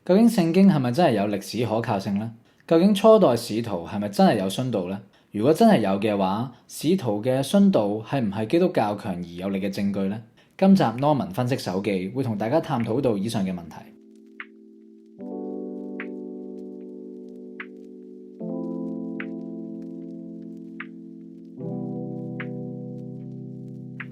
究竟聖經係咪真係有歷史可靠性呢？究竟初代使徒係咪真係有殉道呢？如果真係有嘅話，使徒嘅殉道係唔係基督教強而有力嘅證據呢？今集 Norman 分析手記會同大家探討到以上嘅問題。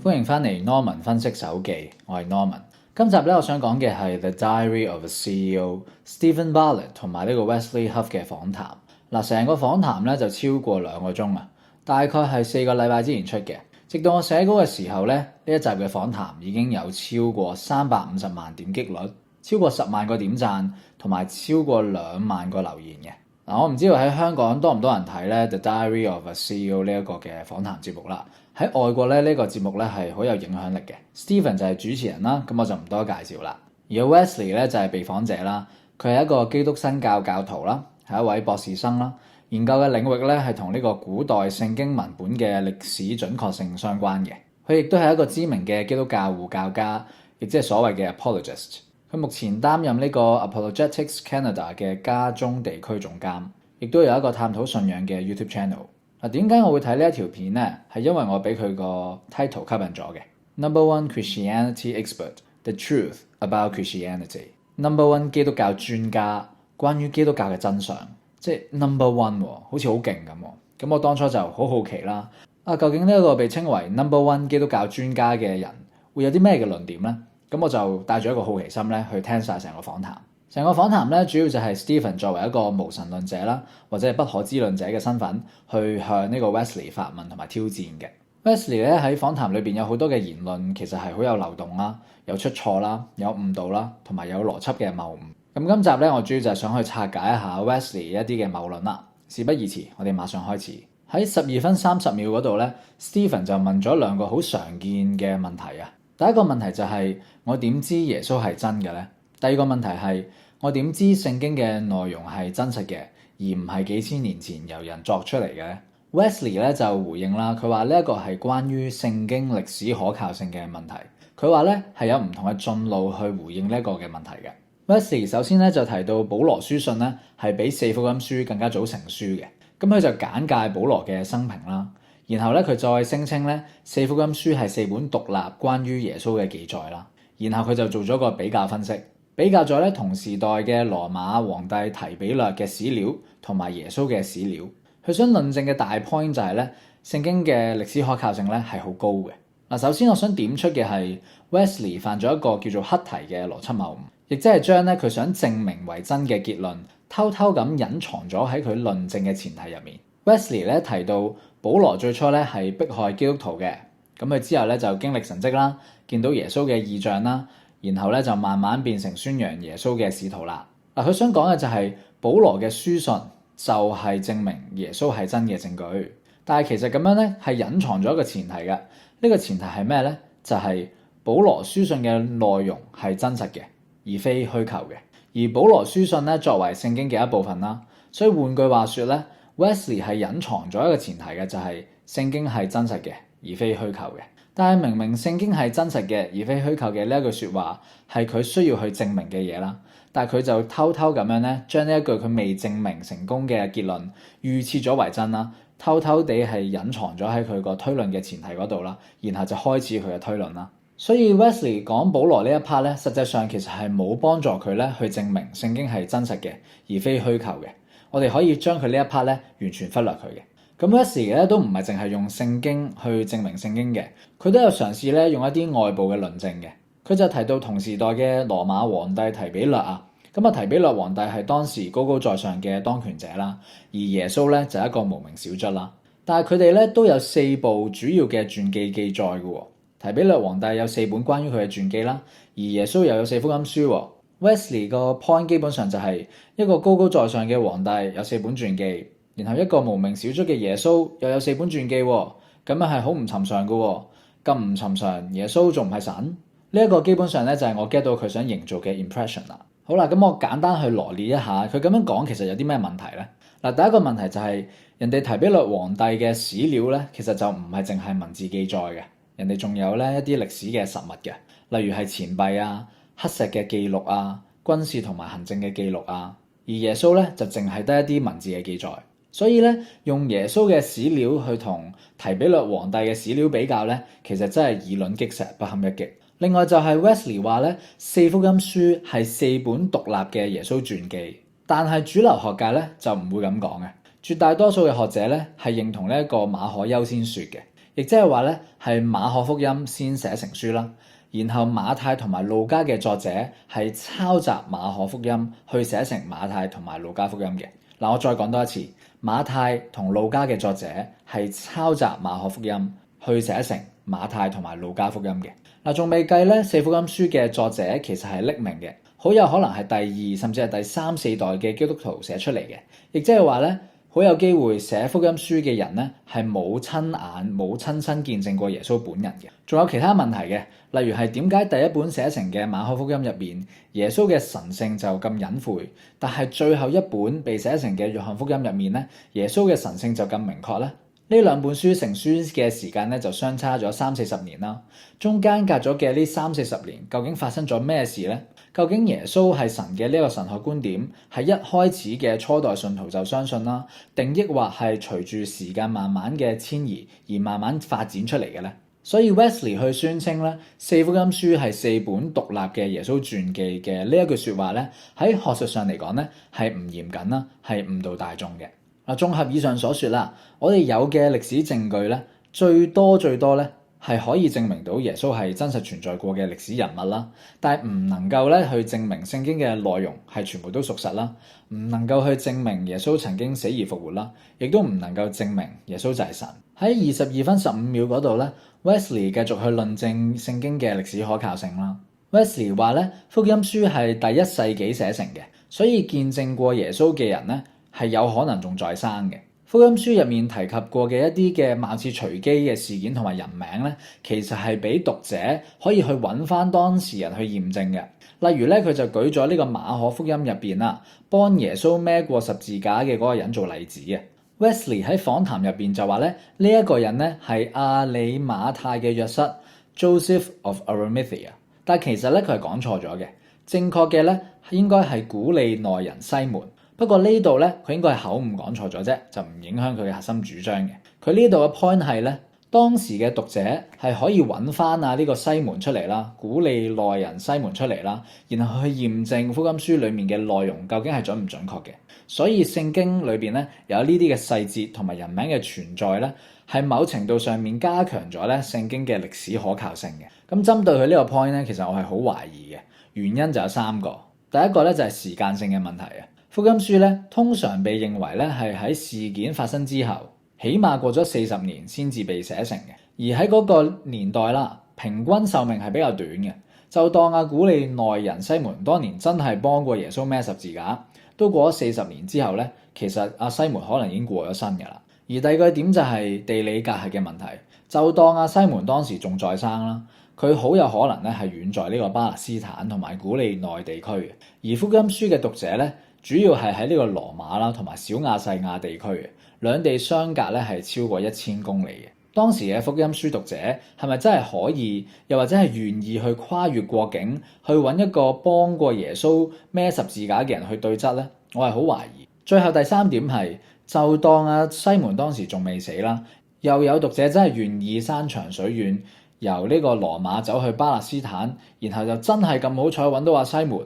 歡迎翻嚟 Norman 分析手記，我係 Norman。今集咧，我想講嘅係 The Diary of a CEO Stephen Bartlett 同埋呢個 Wesley Huff 嘅訪談。嗱，成個訪談咧就超過2個鐘啊，大概係4個禮拜之前出嘅。直到我寫稿嘅時候咧，呢一集嘅訪談已經有超過350萬點擊率，超過10萬個點讚，同埋超過2萬個留言嘅。我唔知道喺香港多唔多人睇咧 The Diary of a CEO 呢一個嘅訪談節目啦。喺外國咧，呢個節目咧係好有影響力嘅。Stephen 就係主持人啦，咁我就唔多介紹啦。而 Wesley 咧就係被訪者啦，佢係一個基督新教教徒啦，係一位博士生啦，研究嘅領域咧係同呢個古代聖經文本嘅歷史準確性相關嘅。佢亦都係一個知名嘅基督教護教家，亦即係所謂嘅 apologist。佢目前擔任呢個 Apologetics Canada 嘅加中地區總監，亦都有一個探討信仰嘅 YouTube channel。嗱，點解我會睇呢一條片呢？係因為我俾佢個 title 吸引咗嘅。Number one Christianity expert: The truth about Christianity。Number one 基督教專家，關於基督教嘅真相，即係 number one，好似好勁咁。咁我當初就好好奇啦。究竟呢一個被稱為 number one 基督教專家嘅人會有啲咩嘅論點呢？咁我就帶住一個好奇心咧去聽晒成個訪談。成個訪談咧主要就係 Stephen 作為一個無神論者啦，或者係不可知論者嘅身份，去向呢個 Wesley 發問同埋挑戰嘅。Wesley 咧喺訪談裏邊有好多嘅言論，其實係好有漏洞啦，有出錯啦，有誤導啦，同埋有邏輯嘅謬誤。咁今集咧我主要就係想去拆解一下 Wesley 一啲嘅謬論啦。事不宜遲，我哋馬上開始。喺12分30秒嗰度咧 ，Stephen 就問咗2個好常見嘅問題啊。第一個問題就係我點知耶穌係真嘅呢？第二個問題係我點知聖經嘅內容係真實嘅，而唔係幾千年前由人作出嚟嘅呢？ Wesley 咧就回應啦，佢話呢一個係關於聖經歷史可靠性嘅問題。佢話咧係有唔同嘅進路去回應呢一個嘅問題嘅。Wesley 首先咧就提到保羅書信咧係比4福音書更加早成書嘅，咁佢就簡介保羅嘅生平啦。然後咧，佢再聲稱咧4福音書係4本獨立關於耶穌嘅記載啦。然後佢就做咗個比較分析，比較咗咧同時代嘅羅馬皇帝提比略嘅史料同埋耶穌嘅史料。佢想論證嘅大 point 就係咧聖經嘅歷史可靠性咧係好高嘅。嗱，首先我想點出嘅係 Wesley 犯咗一個叫做黑題嘅邏輯謬誤，亦即係將咧佢想證明為真嘅結論偷偷咁隱藏咗喺佢論證嘅前提入面。Wesley 咧提到保羅最初咧係迫害基督徒嘅，咁佢之後咧就經歷神蹟啦，見到耶穌嘅異象啦，然後咧就慢慢變成宣揚耶穌嘅使徒啦。嗱，佢想講嘅就係保羅嘅書信就係證明耶穌係真嘅證據，但係其實咁樣咧係隱藏咗一個前提嘅。呢個前提係咩咧？就係保羅書信嘅內容係真實嘅，而非虛構嘅。而保羅書信咧作為聖經嘅一部分啦，所以換句話說咧，Wesley 係隱藏咗一個前提嘅，就係聖經係真實嘅，而非虛構嘅。但係明明聖經係真實嘅，而非虛構嘅呢一句説話係佢需要去證明嘅嘢啦，但係佢就偷偷咁樣咧，將呢一句佢未證明成功嘅結論預設咗為真啦，偷偷地係隱藏咗喺佢個推論嘅前提嗰度啦，然後就開始佢嘅推論啦。所以 Wesley 講保羅呢一 part 咧，實際上其實係冇幫助佢咧去證明聖經係真實嘅，而非虛構嘅。我哋可以將佢呢一 part 咧完全忽略佢嘅。咁 Wesley 咧都唔係淨係用聖經去證明聖經嘅，佢都有嘗試咧用一啲外部嘅論證嘅。佢就提到同時代嘅羅馬皇帝提比略啊，咁啊提比略皇帝係當時高高在上嘅當權者啦，而耶穌咧就係一個無名小卒啦。但係佢哋咧都有4部主要嘅傳記記載嘅喎。提比略皇帝有4本關於佢嘅傳記啦，而耶穌又有4福音書喎。Wesley 個 point 基本上就係一個高高在上嘅皇帝有4本傳記，然後一個無名小卒嘅耶穌又有4本傳記喎，咁樣係好唔尋常嘅喎。咁唔尋常，耶穌仲唔係神？呢一個基本上咧就係我 get 到佢想營造嘅 impression 啦。好啦，咁我簡單去羅列一下佢咁樣講其實有啲咩問題咧？嗱，第一個問題就係人哋提比略皇帝嘅史料咧，其實就唔係淨係文字記載嘅。人哋仲有咧一啲歷史嘅實物嘅，例如係錢幣啊、黑石嘅記錄啊、軍事同埋行政嘅記錄啊，而耶穌咧就淨係得一啲文字嘅記載。所以咧，用耶穌嘅史料去同提比略皇帝嘅史料比較咧，其實真係以卵擊石，不堪一擊。另外就係 Wesley 話咧，四福音書係四本獨立嘅耶穌傳記，但係主流學界咧就唔會咁講嘅。絕大多數嘅學者咧係認同呢一個馬可優先說嘅，亦即係話咧係馬可福音先寫成書啦，然後馬太同埋路加嘅作者係抄襲馬可福音去寫成馬太同埋路加福音嘅。嗱，我再講多一次，馬太同路加嘅作者係抄襲馬可福音去寫成馬太同埋路加福音嘅。嗱，仲未計咧四福音書嘅作者其實係匿名嘅，好有可能係第二甚至係第三四代嘅基督徒寫出嚟嘅，亦即係話咧好有機會寫福音書嘅人咧係冇親眼冇親身見證過耶穌本人嘅。仲有其他問題嘅，例如係點解第一本寫成嘅馬可福音入邊耶穌嘅神性就咁隱晦，但係最後一本被寫成嘅約翰福音入面咧耶穌嘅神性就咁明確咧？呢兩本書成書嘅時間咧就相差咗30-40年啦，中間隔咗嘅呢30-40年究竟發生咗咩事呢？究竟耶穌係神嘅呢個神學觀點係一開始嘅初代信徒就相信啦，定抑或係隨住時間慢慢嘅遷移而慢慢發展出嚟嘅呢？所以 Wesley 去宣稱咧四福音書係四本獨立嘅耶穌傳記嘅呢一句説話咧，喺學術上嚟講咧係唔嚴謹啦，係誤導大眾嘅。嗱，綜合以上所說啦，我哋有嘅歷史證據咧，最多咧係可以證明到耶穌係真實存在過嘅歷史人物啦，但係唔能夠咧去證明聖經嘅內容係全部都屬實啦，唔能夠去證明耶穌曾經死而復活啦，亦都唔能夠證明耶穌就係神。喺22分15秒嗰度咧 ，Wesley 繼續去論證聖經嘅歷史可靠性啦。Wesley 話咧，福音書係第1世紀寫成嘅，所以見證過耶穌嘅人咧，係有可能仲在生嘅。福音書入面提及過嘅一啲嘅貌似隨機嘅事件同埋人名咧，其實係俾讀者可以去揾翻當事人去驗證嘅。例如咧，佢就舉咗呢個馬可福音入邊啦，幫耶穌孭過十字架嘅嗰個人做例子嘅。Wesley 喺訪談入邊就話咧，呢一個人咧係亞里馬太嘅約瑟 Joseph of Arimathea， 但其實咧佢係講錯咗嘅，正確嘅咧應該係古利奈人西門。不過呢度咧，佢應該係口誤講錯咗啫，就唔影響佢嘅核心主張嘅。佢呢度嘅 point 係咧，當時嘅讀者係可以揾翻呢個西門出嚟啦，古利奈人西門出嚟啦，然後去驗證福音書裡面嘅內容究竟係準唔準確嘅。所以聖經裏邊咧有呢啲嘅細節同埋人名嘅存在咧，係某程度上面加強咗咧聖經嘅歷史可靠性嘅。咁針對佢呢個 point 咧，其實我係好懷疑嘅，原因就有3個。第一個咧就係時間性嘅問題啊。福音書咧通常被認為咧係喺事件發生之後，起碼過咗40年先至被寫成嘅。而喺嗰個年代啦，平均壽命係比較短嘅。就當古利奈人西門當年真係幫過耶穌孭十字架，都過咗40年之後咧，其實西門可能已經過咗身㗎啦。而第二個點就係地理隔閡嘅問題。就當西門當時仲在生啦，佢好有可能咧係遠在呢個巴勒斯坦同埋古利奈地區嘅。而福音書嘅讀者咧，主要係喺呢個羅馬啦同埋小亞細亞地區嘅，兩地相隔咧係超過1000公里嘅。當時嘅福音書讀者係咪真係可以，又或者係願意去跨越國境，去揾一個幫過耶穌孭十字架嘅人去對質呢？我係好懷疑。最後第3點係，就當西門當時仲未死啦，又有讀者真係願意山長水遠，由呢個羅馬走去巴勒斯坦，然後就真係咁好彩揾到西門。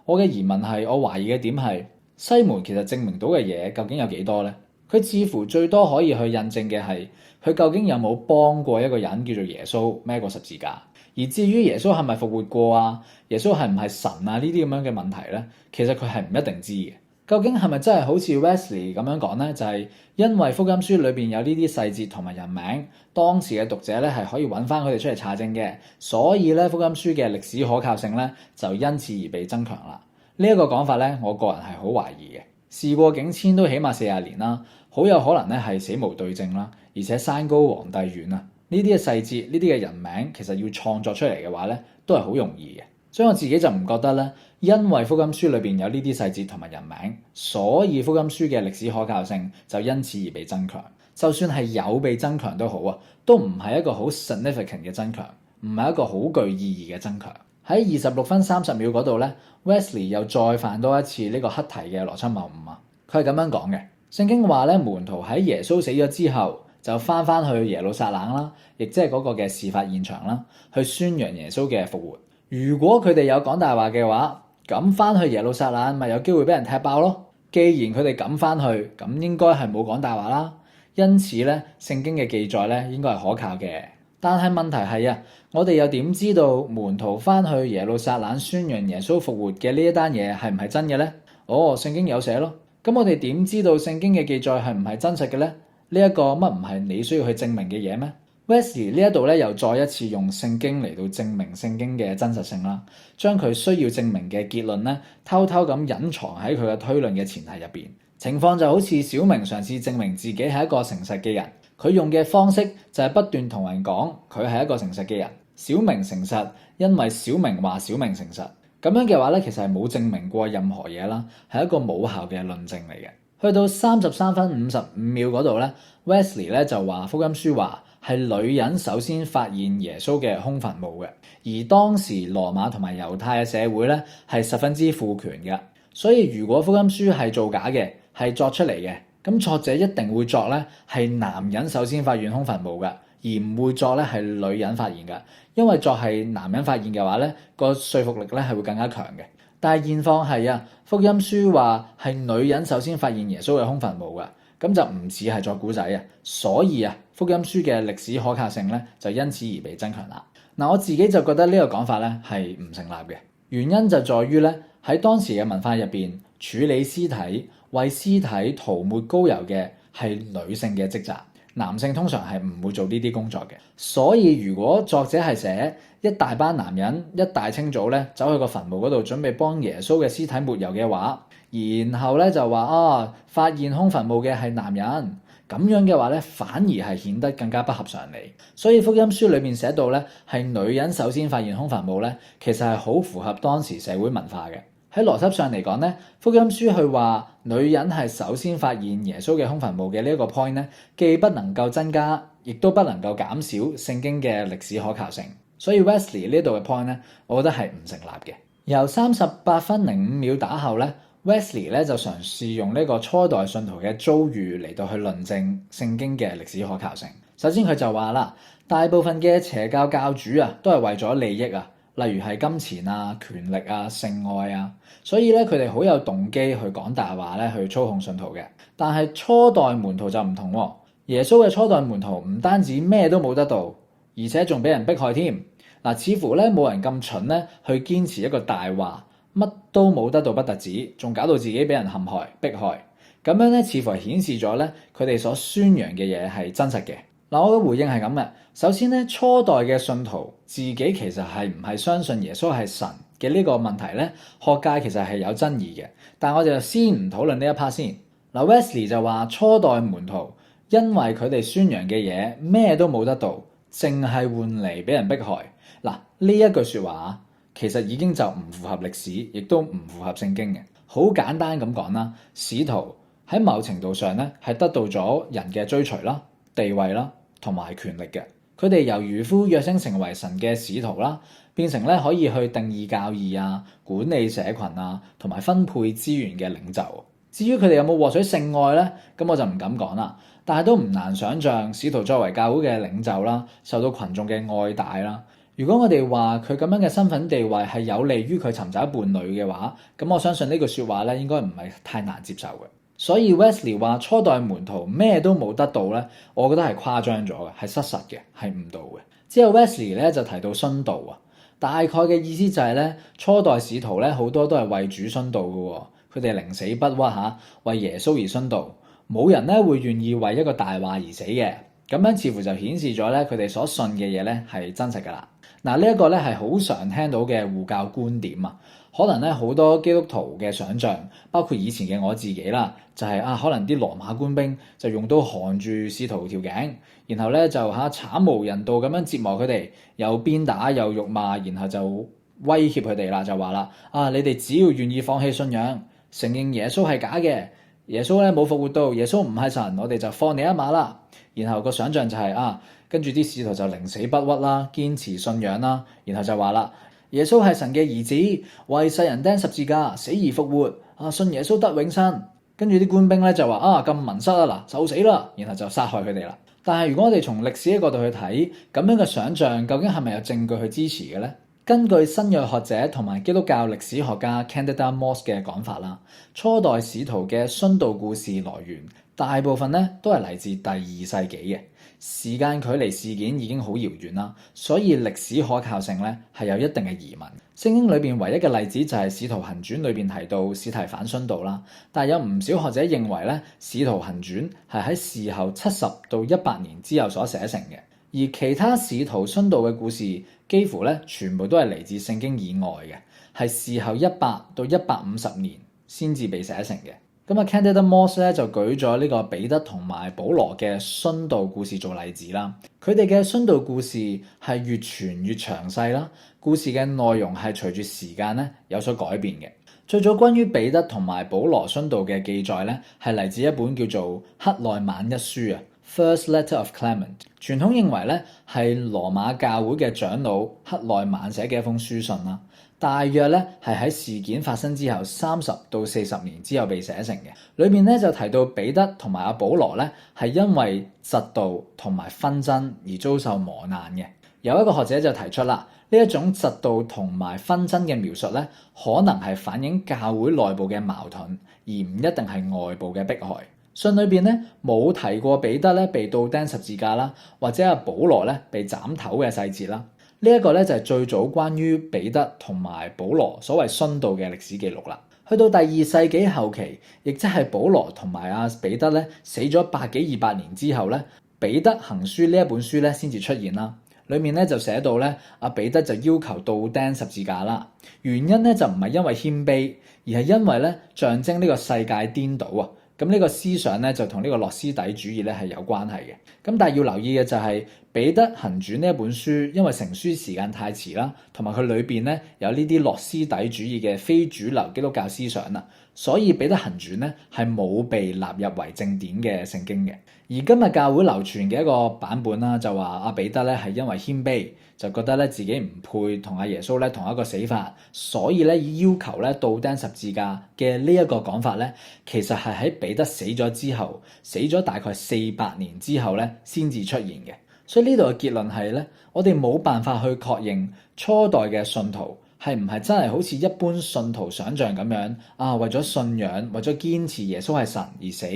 我嘅疑問係，我懷疑嘅點係，西門其實證明到嘅嘢究竟有幾多呢？佢似乎最多可以去印證嘅係，佢究竟有冇幫過一個人叫做耶穌孭過十字架？而至於耶穌係咪復活過啊？耶穌係唔係神啊？呢啲咁樣嘅問題咧，其實佢係唔一定知嘅。究竟係咪真係好似 Wesley 咁樣講咧？就係因為福音書裏邊有呢啲細節同埋人名，當時嘅讀者咧係可以揾翻佢哋出嚟查證嘅，所以咧福音書嘅歷史可靠性咧就因此而被增強啦。呢一個講法咧，我個人係好懷疑嘅。事過境遷都起碼40年啦，好有可能咧係死無對證啦，而且山高皇帝遠啊，呢啲嘅細節，呢啲嘅人名，其實要創作出嚟嘅話咧，都係好容易嘅。所以我自己就唔覺得咧，因為福音書裏邊有呢啲細節同埋人名，所以福音書嘅歷史可靠性就因此而被增強。就算係有被增強都好啊，都唔係一個好 significant 嘅增強，唔係一個好具意義嘅增強。喺26分30秒嗰度咧 ，Wesley 又再犯多一次呢個黑題嘅邏輯謬誤啊！佢係咁樣講嘅，聖經話咧，門徒喺耶穌死咗之後就翻去耶路撒冷啦，亦即係嗰個嘅事發現場啦，去宣揚耶穌嘅復活。如果佢哋有講大話嘅話，咁翻去耶路撒冷咪有機會俾人踢爆咯。既然佢哋敢翻去，咁應該係冇講大話啦。因此咧，聖經嘅記載咧應該係可靠嘅。但係問題係啊，我哋又點知道門徒翻去耶路撒冷宣揚耶穌復活嘅呢一單嘢係唔係真嘅咧？哦，聖經有寫咯。咁我哋點知道聖經嘅記載係唔係真實嘅咧？呢一個乜唔係你需要去證明嘅嘢咩？Wesley 呢一度咧又再一次用聖經嚟到證明聖經嘅真實性啦，將佢需要證明嘅結論咧偷偷咁隱藏喺佢嘅推論嘅前提入邊。情況就好似小明嘗試證明自己係一個誠實嘅人，佢用嘅方式就係不斷同人講佢係一個誠實嘅人。小明誠實，因為小明話小明誠實。咁樣嘅話咧，其實係冇證明過任何嘢啦，係一個冇效嘅論證嚟嘅。去到33分55秒嗰度咧 ，Wesley 咧就話福音書話係女人首先發現耶穌嘅空墳墓嘅，而當時羅馬同埋猶太嘅社會咧係十分之父權嘅，所以如果福音書係造假嘅，係作出嚟嘅，咁作者一定會作咧係男人首先發現空墳墓嘅，而唔會作咧係女人發現嘅，因為作係男人發現嘅話咧，個說服力咧係會更加強嘅。但係現況係啊，福音書話係女人首先發現耶穌嘅空墳墓嘅，咁就唔似係作古仔啊，所以啊，福音書嘅歷史可靠性咧就因此而被增強啦。嗱，我自己就覺得呢個講法咧係唔成立嘅，原因就在於咧喺當時嘅文化入邊，處理屍體、為屍體塗抹膏油嘅係女性嘅職責。男性通常係唔會做呢啲工作嘅，所以如果作者係寫一大班男人一大清早咧走去個墳墓嗰度準備幫耶穌嘅屍體抹油嘅話，然後咧就話發現空墳墓嘅係男人，咁樣嘅話咧反而係顯得更加不合常理。所以福音書裏面寫到咧係女人首先發現空墳墓咧，其實係好符合當時社會文化嘅。喺邏輯上嚟講咧，福音書去話女人係首先發現耶穌嘅空墳墓嘅呢一個 point 咧，既不能夠增加，亦都不能夠減少聖經嘅歷史可靠性。所以 Wesley 呢度嘅 point 咧，我覺得係唔成立嘅。由38分05秒打後咧 ，Wesley 咧就嘗試用呢個初代信徒嘅遭遇嚟到去論證聖經嘅歷史可靠性。首先佢就話啦，大部分嘅邪教教主啊，都係為咗利益啊。例如係金錢啊、權力啊、性愛啊，所以咧佢哋好有動機去講大話咧，去操控信徒嘅。但係初代門徒就唔同喎，耶穌嘅初代門徒唔單止咩都冇得到，而且仲俾人迫害添。嗱，似乎咧冇人咁蠢咧去堅持一個大話，乜都冇得到不特止，仲搞到自己俾人陷害、迫害。咁樣咧，似乎係顯示咗咧佢哋所宣揚嘅嘢係真實嘅。嗱，我嘅回應係咁嘅。首先咧，初代嘅信徒自己其實係唔係相信耶穌係神嘅呢個問題咧，學界其實係有爭議嘅。但係我哋就先唔討論呢一 part 先。嗱，Wesley 就話初代門徒因為佢哋宣揚嘅嘢咩都冇得到，淨係換嚟俾人迫害。嗱，呢一句説話其實已經就唔符合歷史，亦都唔符合聖經嘅。好簡單咁講啦，使徒喺某程度上咧係得到咗人嘅追隨啦、地位啦同埋權力嘅。佢哋由漁夫躍升成為神嘅使徒啦，變成咧可以去定義教義啊、管理社群啊，同埋分配資源嘅領袖。至於佢哋有冇獲取性愛咧，咁我就唔敢講啦。但係都唔難想像，使徒作為教會嘅領袖啦，受到群眾嘅愛戴啦。如果我哋話佢咁樣嘅身份地位係有利於佢尋找伴侶嘅話，咁我相信呢句説話咧應該唔係太難接受嘅。所以 Wesley 話初代門徒咩都冇得到咧，我覺得係誇張咗嘅，係失實嘅，係誤導嘅。之後 Wesley 咧就提到殉道啊，大概嘅意思就係咧初代使徒咧好多都係為主殉道嘅，佢哋寧死不屈嚇，為耶穌而殉道，冇人咧會願意為一個大話而死嘅。咁樣似乎就顯示咗咧佢哋所信嘅嘢咧係真實㗎啦。嗱，呢一個咧係好常聽到嘅護教觀點啊。可能咧好多基督徒嘅想像，包括以前嘅我自己啦，就係可能啲羅馬官兵就用刀焊住使徒條頸，然後咧就慘無人道咁樣折磨佢哋，又鞭打又辱罵，然後就威脅佢哋啦，就話啦你哋只要願意放棄信仰，承認耶穌係假嘅，耶穌咧冇復活到，耶穌唔係神，我哋就放你一馬啦。然後個想像就係跟住啲使徒就寧死不屈啦，堅持信仰啦，然後就話啦。耶穌係神嘅兒子，為世人釘十字架，死而復活，信耶穌得永生。跟住啲官兵咧就話禁民室嗱，就死啦，然後就殺害佢哋啦。但係如果我哋從歷史嘅角度去睇，咁樣嘅想像究竟係咪有證據去支持嘅呢？根據新約學者同埋基督教歷史學家 Candida Moss 嘅講法啦，初代使徒嘅殉道故事來源大部分咧都係嚟自第2世紀嘅，時間距離事件已經好遙遠啦，所以歷史可靠性咧係有一定嘅疑問。聖經裏邊唯一嘅例子就係《使徒行傳》裏邊提到司提反殉道啦，但係有唔少學者認為咧《使徒行傳》係喺事後70到100年之後所寫成嘅，而其他使徒殉道嘅故事幾乎咧全部都係嚟自聖經以外嘅，係事後100到150年先至被寫成嘅。咁Candida Moss 咧就舉咗呢個彼得同埋保羅嘅殉道故事做例子啦。佢哋嘅殉道故事係越傳越詳細啦，故事嘅內容係隨住時間咧有所改變嘅。最早關於彼得同埋保羅殉道嘅記載咧，係嚟自一本叫做《克內曼一書》啊 （First Letter of Clement）。傳統認為咧係羅馬教會嘅長老克內曼寫嘅一封書信啦。大約咧係喺事件發生之後30到40年之後被寫成嘅，裏面咧就提到彼得同埋保羅咧係因為嫉妒同埋紛爭而遭受磨難嘅。有一個學者就提出啦，呢一種嫉妒同埋紛爭嘅描述咧，可能係反映教會內部嘅矛盾，而唔一定係外部嘅迫害。信裏邊咧冇提過彼得咧被倒釘十字架啦，或者保羅咧被斬頭嘅細節啦。呢一個咧就係最早關於彼得同埋保羅所謂殉道嘅歷史記錄啦。去到第2世紀後期，亦即係保羅同埋彼得咧死咗100幾200年之後咧，彼得行書呢一本書咧先至出現啦。裏面咧就寫到咧，彼得就要求倒釘十字架啦。原因咧就唔係因為謙卑，而係因為咧象徵呢個世界顛倒啊。咁呢個思想咧就同呢個諾斯底主義咧係有關係嘅。咁但係要留意嘅就係彼得行傳呢一本書，因為成書時間太遲啦，同埋佢裏邊咧有呢啲諾斯底主義嘅非主流基督教思想啦，所以彼得行傳咧係冇被納入為正典嘅聖經嘅。而今日教會流傳嘅一個版本啦，就話彼得咧係因為謙卑，就覺得咧自己唔配同耶穌咧同一個死法，所以咧要求咧倒釘十字架嘅呢一個講法咧，其實係喺彼得死咗之後，死咗大概400年之後咧先至出現嘅。所以呢度嘅結論係咧，我哋冇辦法去確認初代嘅信徒係唔係真係好似一般信徒想像咁樣為咗信仰，為咗堅持耶穌係神而死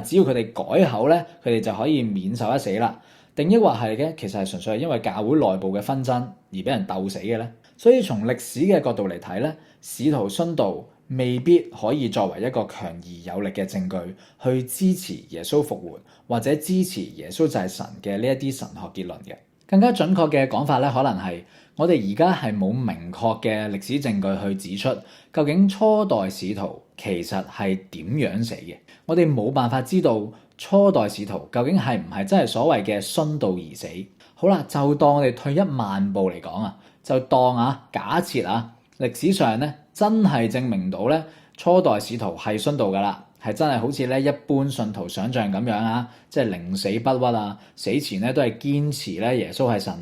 只要佢哋改口咧，佢哋就可以免受一死啦。定抑或係嘅，其實係純粹係因為教會內部嘅紛爭而俾人鬥死嘅咧。所以從歷史嘅角度嚟睇咧，使徒殉道未必可以作為一個強而有力嘅證據去支持耶穌復活，或者支持耶穌就係神嘅呢一啲神學結論嘅。更加準確嘅講法咧，可能係我哋而家係冇明確嘅歷史證據去指出究竟初代使徒其實係點樣死嘅。我哋冇辦法知道初代使徒究竟係唔係真係所謂嘅殉道而死。好啦，就當我哋退1萬步嚟講就當假設歷史上咧真係證明到咧初代使徒係殉道噶啦，係真係好似咧一般信徒想像咁樣即係寧死不屈死前咧都係堅持咧耶穌係神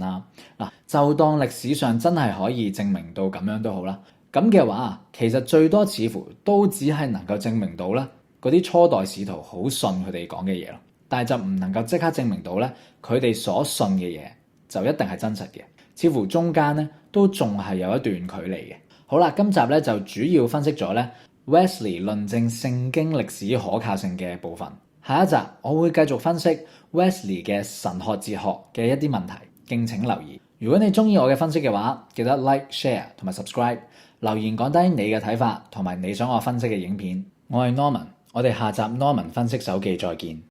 嗱，就當歷史上真係可以證明到咁樣都好啦。咁嘅話，其實最多似乎都只係能夠證明到咧嗰啲初代使徒好信佢哋講嘅嘢咯，但係就唔能夠即刻證明到咧佢哋所信嘅嘢就一定係真實嘅，似乎中間咧都仲係有一段距離嘅。好啦，今集咧就主要分析咗咧 Wesley 論證聖經歷史可靠性嘅部分。下一集我會繼續分析 Wesley 嘅神學哲學嘅一啲問題，敬請留意。如果你中意我嘅分析嘅話，記得 like、share 同埋 subscribe， 留言講低你嘅睇法同埋你想我分析嘅影片。我係 Norman，我哋下集 Norman 分析手記再見。